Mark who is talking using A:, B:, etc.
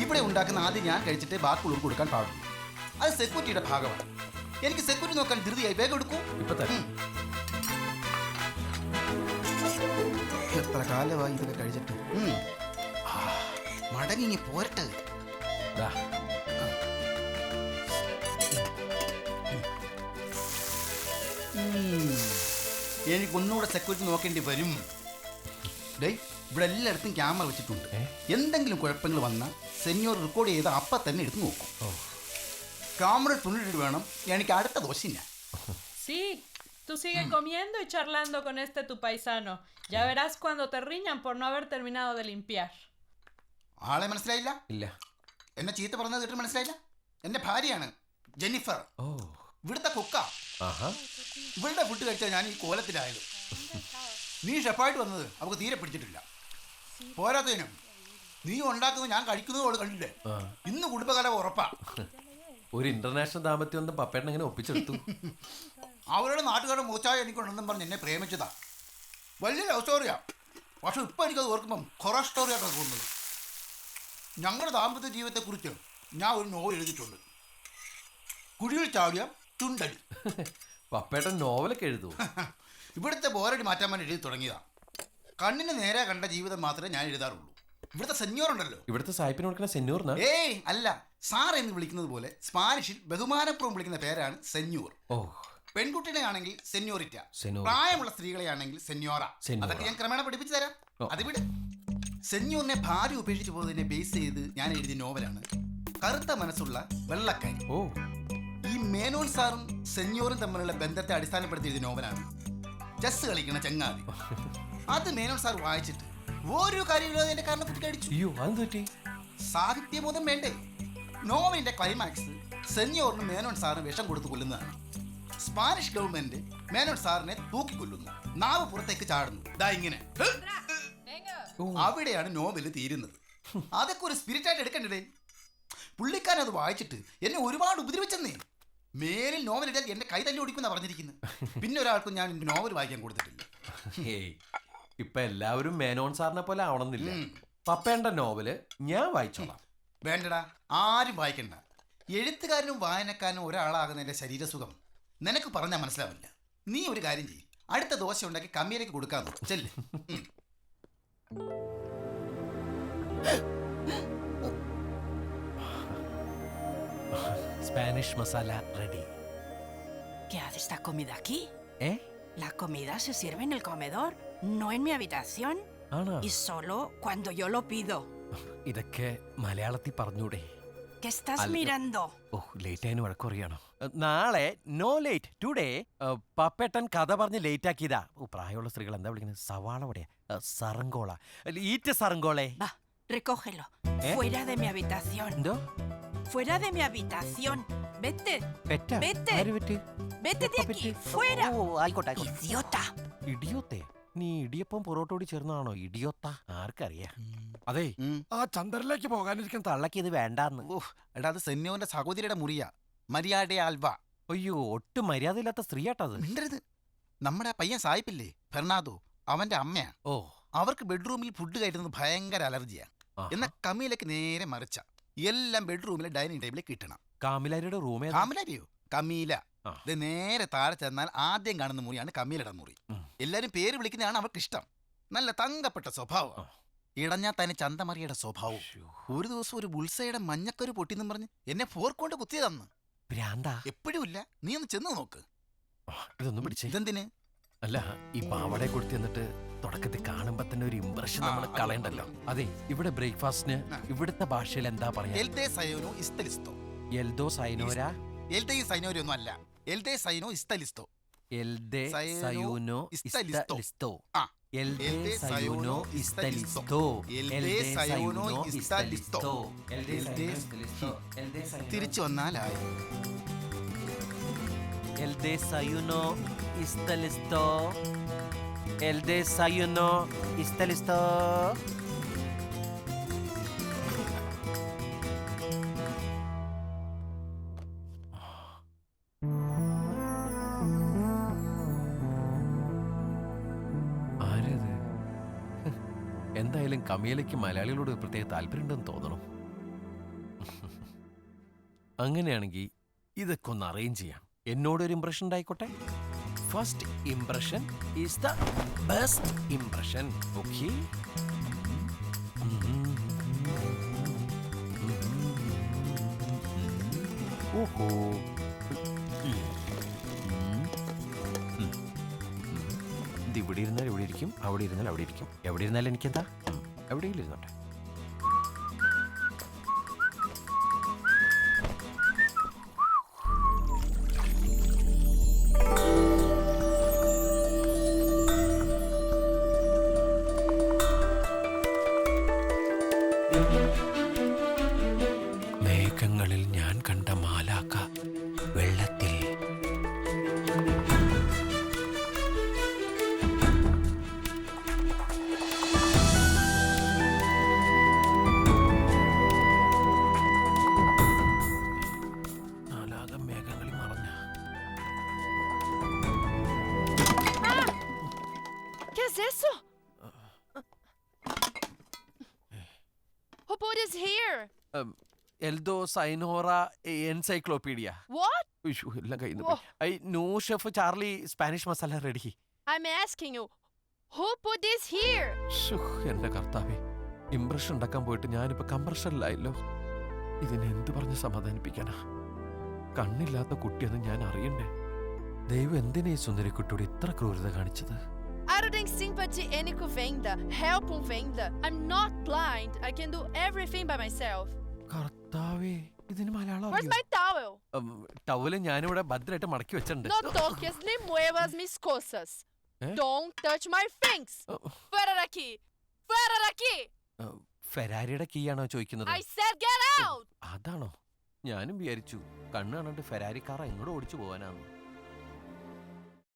A: ഇവിടെ ഉണ്ടാക്കുന്ന ആദ്യം ഞാൻ കഴിച്ചിട്ട് ബാക്കിയുള്ളവർ കൊടുക്കാൻ പാടുള്ളൂ. അത് സെക്യൂരിറ്റിയുടെ ഭാഗമാണ്. എനിക്ക് സെക്യൂരിറ്റി നോക്കാൻ ധൃതിയായി വേഗം എടുക്കൂ. എത്ര കാലമായി ഇതൊക്കെ കഴിച്ചിട്ട്. മടങ്ങി പോരട്ടെ. എനിക്കൊന്നുകൂടെ സെക്യൂരിറ്റി നോക്കേണ്ടി വരും. ഇവിടെ എല്ലായിടത്തും ക്യാമറ വെച്ചിട്ടുണ്ട്. എന്തെങ്കിലും കുഴപ്പങ്ങൾ വന്നാൽ സെന്യോർ റെക്കോർഡ് ചെയ്ത് അപ്പം തന്നെ എടുത്ത് നോക്കും. ക്യാമറ തുണിട്ട് വേണം എനിക്ക് അടുത്ത dosa.
B: Sí, tú sigue comiendo y charlando con tu paisano. Ya verás cuando te riñan por no haber terminado de limpiar.
A: ആളെ മനസ്സിലായില്ല? ഇല്ല. എന്നെ ചീത്ത പറഞ്ഞത് കേട്ട് മനസ്സിലായില്ല? എന്റെ ഭാര്യയാണ് ജെന്നിഫർ. ഇവിടുത്തെ കുക്ക. ഇവളുടെ ഫുഡ് കഴിച്ചാൽ ഞാൻ ഈ കോലത്തിലായത്. നീ ഷെഫായിട്ട് വന്നത് അവൾക്ക് തീരെ പിടിച്ചിട്ടില്ല. പോരാത്തതിനും നീ ഉണ്ടാക്കുന്നത് ഞാൻ കഴിക്കുന്നത് കണ്ടില്ലേ? ഇന്ന് കുടുംബകാലം ഉറപ്പാ.
C: ഒരു ഇന്റർനാഷണൽ ദാമ്പത്യം ഒന്നും പപ്പേട്ടൻ എങ്ങനെ ഒപ്പിച്ചെടുത്തു?
A: അവരുടെ നാട്ടുകാരുടെ മൂച്ചായ എനിക്കുണ്ടെന്നും പറഞ്ഞ് എന്നെ പ്രേമിച്ചതാ. വലിയ ലവ് സ്റ്റോറിയാ. പക്ഷെ ഇപ്പം എനിക്കത് ഓർക്കുമ്പം ഹൊറർ സ്റ്റോറിയായിട്ടാണ് തോന്നുന്നത്. ഞങ്ങളുടെ ദാമ്പത്യ ജീവിതത്തെക്കുറിച്ച് ഞാൻ ഒരു നോവൽ എഴുതിയിട്ടുണ്ട്. കുഴിയിൽ ചാടിയ ചുണ്ടടി.
C: പപ്പേട്ടൻ നോവലൊക്കെ എഴുതൂ?
A: ഇവിടുത്തെ ബോറടി മാറ്റാൻ വേണ്ടി എഴുതി തുടങ്ങിയതാ. കണ്ണിന് നേരെ കണ്ട ജീവിതം മാത്രമേ ഞാൻ എഴുതാറുള്ളൂ. ഇവിടുത്തെ സെന്യോർ ഉണ്ടല്ലോ,
C: ഇവിടുത്തെ സായിപ്പിന് കൊടുക്കുന്ന സെന്യോറിനാ?
A: ഏയ് അല്ല, സാർ എന്ന് വിളിക്കുന്നത് പോലെ സ്പാനിഷിൽ ബഹുമാനപൂർവ്വം വിളിക്കുന്ന പേരാണ് സെന്യോർ. പെൺകുട്ടികളെ ആണെങ്കിൽ സെന്യോറിറ്റ, പ്രായമുള്ള സ്ത്രീകളെ ആണെങ്കിൽ സെന്യോറ. അതൊക്കെ ഞാൻ ക്രമേണ പഠിപ്പിച്ചു തരാം. അതിവിടെ സെന്യോറിനെ ഭാര്യ ഉപേക്ഷിച്ചു പോകുന്നതിനെ ബേസ് ചെയ്ത് ഞാൻ എഴുതിയ നോവലാണ് കറുത്ത മനസ്സുള്ള വെള്ളക്കാരി. ഈ മേനോൻ സാറും സെന്യോറും തമ്മിലുള്ള ബന്ധത്തെ അടിസ്ഥാനപ്പെടുത്തി എഴുതിയ നോവലാണ് ചെസ് കളിക്കുന്ന ചങ്ങാതി. അത് മേനോൻ സാർ വായിച്ചിട്ട് ഒരു കാര്യമില്ലാതെ എന്റെ കാരണം കുട്ടിക്കടിച്ചു. സാഹിത്യബോധം വേണ്ടേ? നോവലിന്റെ ക്ലൈമാക്സ് സെന്യോറിന് മേനോൻ സാറിന് വിഷം കൊടുത്തു കൊല്ലുന്നതാണ്. സ്പാനിഷ് ഗവൺമെന്റ് മേനോൻ സാറിനെ തൂക്കിക്കൊല്ലുന്നു. നാവ് പുറത്തേക്ക് ചാടുന്നു. ദാ ഇങ്ങനെ. അവിടെയാണ് നോവല് തീരുന്നത്. അതൊക്കെ ഒരു സ്പിരിറ്റായിട്ട് എടുക്കണ്ടേ? പുള്ളിക്കാരൻ അത് വായിച്ചിട്ട് എന്നെ ഒരുപാട് ഉപദ്രവിച്ചെന്നേ. മേലിൽ നോവൽ ഇടാൻ എന്റെ കൈ തല്ലി ഓടിക്കുന്ന പറഞ്ഞിരിക്കുന്നത്. പിന്നെ ഒരാൾക്കും ഞാൻ എന്റെ നോവൽ വായിക്കാൻ കൊടുത്തിട്ടില്ല.
C: ഇപ്പൊ എല്ലാവരും മേനോൻ സാറിനെ പോലെ ആവണമെന്നില്ല. പപ്പേന്റെ നോവല് ഞാൻ വായിച്ചോളാം.
A: വേണ്ടടാ, ആരും വായിക്കണ്ട. എഴുത്തുകാരനും വായനക്കാരനും ഒരാളാകുന്നതിന്റെ ശരീരസുഖം നിനക്ക് പറഞ്ഞാൽ മനസ്സിലാവില്ല. നീ ഒരു കാര്യം ചെയ്യും, അടുത്ത ദോശ ഉണ്ടാക്കി കമ്മിയിലേക്ക് കൊടുക്കാന്ന് ചെല്ല്.
C: Spanish masala ready.
D: ¿Qué hace esta comida aquí? La comida se sirve en el comedor, no en mi habitación. Y solo cuando yo lo pido.
C: ഇതൊക്കെ മലയാളത്തിൽ പറഞ്ഞൂടെ?
D: ¿Qué estás mirando?
C: ലേറ്റ് ആയതിന് വഴക്കറിയാണോ? നാളെ നോ ലേറ്റ് ടുഡേ. പപ്പേട്ടൻ കഥ പറഞ്ഞ് late ആക്കിയതാ. പ്രായമുള്ള സ്ത്രീകൾ എന്താ വിളിക്കുന്നത്? സവാള വടയാ, സറങ്കോള. Eat സറങ്കോളെ.
D: Va, recógelo. Fuera de mi habitación.
C: എന്തോ?
D: Fuera de mi habitación. Vete.
C: Vete.
D: Vete de aquí. Fuera.
C: ആയിക്കോട്ടെ.
D: Idiota.
C: ഇടിയോത്തെ? നീ ഇടിയപ്പം പൊറോട്ടോടി ചേർന്നാണോ ഇടിയോത്ത? ആർക്കറിയാം. അതെ,
E: ആ ചന്ദ്രനിലേക്ക് പോകാനിരിക്കുന്ന
C: തള്ളക്ക് ഇത് വേണ്ടാന്ന്.
A: എടാ, അത് സെന്യോന്റെ സഹോദരിയുടെ മുറിയാ. മര്യാദ ആൽവ.
C: അയ്യോ, ഒട്ടും മര്യാദയില്ലാത്ത സ്ത്രീയാട്ടത്.
A: മിണ്ടരുത്. നമ്മുടെ പയ്യൻ സായിപ്പില്ലേ, ഫെർണാദോ, അവന്റെ അമ്മയാ. അവർക്ക് ബെഡ്റൂമിൽ ഫുഡ് കഴിക്കുന്നത് ഭയങ്കര അലർജിയാ. എന്നാൽ കമീലക്ക് നേരെ മറിച്ച എല്ലാം ബെഡ്റൂമിലെ ഡൈനിങ് ടേബിളിൽ കിട്ടണം.
C: കാമിലാരിയുടെ റൂമേ?
A: കാമിലാരിയോ? കമീല. ഇത് നേരെ താഴെ ചെന്നാൽ ആദ്യം കാണുന്ന മുറിയാണ് കമീലയുടെ മുറി. എല്ലാരും പേര് വിളിക്കുന്നതാണ് അവർക്ക് ഇഷ്ടം. നല്ല തങ്കപ്പെട്ട സ്വഭാവം. ഇടഞ്ഞാൽ തന്നെ ചന്തമറിയുടെ സ്വഭാവം. ഒരു ദിവസം ഒരു ബുൾസയുടെ മഞ്ഞക്കൊരു പൊട്ടിന്നും പറഞ്ഞ് എന്നെ ഫോർക്കൊണ്ട് കുത്തിയതന്ന്. എപ്പോഴും ഇല്ല. നീ ഒന്ന് ചെന്ന് നോക്ക്.
C: ഇതൊന്നും പിടിച്ചേ.
A: ഇതെന്തിന്?
C: അല്ല, ഈ പാവടെ കൊടുത്തി എന്നിട്ട് തുടക്കത്തിൽ കാണുമ്പോ തന്നെ ഒരു ഇംപ്രഷൻ നമ്മൾ കളയണ്ടല്ലോ. അതെ, ഇവിടെ ബ്രേക്ക്ഫാസ്റ്റിന് ഇവിടുത്തെ ഭാഷയിൽ എന്താ പറയാ?
A: എൽദേ സയോനോ ഇസ്തലിസ്തോ.
C: എൽദോ സൈനോരാ?
A: എൽദേ സൈനോര ഒന്നും അല്ല. എൽദേ സൈനോ ഇസ്തലിസ്തോ.
C: എൽദേ സയോനോ ഇസ്തലിസ്തോ.
A: എൽദേ സയോനോ ഇസ്തലിസ്തോ. എൽദേ സയോനോ ഇസ്തലിസ്തോ. തിരിച്ചു വന്നാലായി.
C: El desayuno está listo. El desayuno está listo. ആരത്? എന്തായാലും കമേലയ്ക്ക് മലയാളികളോട് പ്രത്യേക താല്പര്യമുണ്ടെന്ന് തോന്നണം. അങ്ങനെയാണെങ്കിൽ ഇതൊക്കെ ഒന്ന് അറേഞ്ച് ചെയ്യാം. എന്നോടൊരു ഇംപ്രഷൻ ഉണ്ടായിക്കോട്ടെ. First impression is the best impression. Okay? ഓഹോ, ഇത് ഇവിടെ ഇരുന്നാൽ ഇവിടെ ഇരിക്കും, അവിടെ ഇരുന്നാൽ അവിടെ ഇരിക്കും. എവിടെ ഇരുന്നാലും എനിക്കെന്താ, എവിടെയെങ്കിലും ഇരുന്നോട്ടെ. മേഘങ്ങളിൽ ഞാൻ കണ്ട മാലാക്ക വെള്ളത്തിൽ. നാലാകം മേഘങ്ങളിൽ മറഞ്ഞ.
F: ¿Qué es eso? Who put this here?
C: എൽദോ സൈനോറ എൻസൈക്ലോപീഡിയ.
F: What?
C: എല്ലാം കയ്യിൽ no chef Charlie Spanish masala ready.
F: I'm asking you, who put this here?
C: എന്റെ കർത്താവേ, ഇംപ്രഷൻ ഉണ്ടാക്കാൻ പോയിട്ട് ഞാനിപ്പോ കംപ്രഷനിലായല്ലോ. ഇതിനെ എന്ത് പറഞ്ഞ് സമാധാനിപ്പിക്കാനാ? കണ്ണില്ലാത്ത കുട്ടിയെന്ന് ഞാൻ അറിയണ്ടേ? ദൈവം എന്തിനാ ഈ സുന്ദരിക്കുട്ടിയോട് ഇത്ര ക്രൂരത കാണിച്ചത്?
F: I don't think sympathy enico venda, help venda. I'm not blind. I can do everything by myself.
C: കർത്താവേ, ഇതിന് Malayalam
F: Where's my towel?
C: Towel ഞാനിവിടെ ഭദ്രമായിട്ട് മടക്കി വെച്ചിട്ടുണ്ട്.
F: No toques ni muevas mis cosas. Don't touch my things. Fuera de aquí. Fuera de aquí.
C: ഫെരാരിയുടെ key ആണോ ചോദിക്കുന്നത്?
F: I said get out.
C: അതാണോ? ഞാനും വിചാരിച്ചു കണ്ണ് കണ്ടിട്ട് ഫെരാരി കാർ എങ്ങോട്ട് ഓടിച്ചു പോകാനാണ്.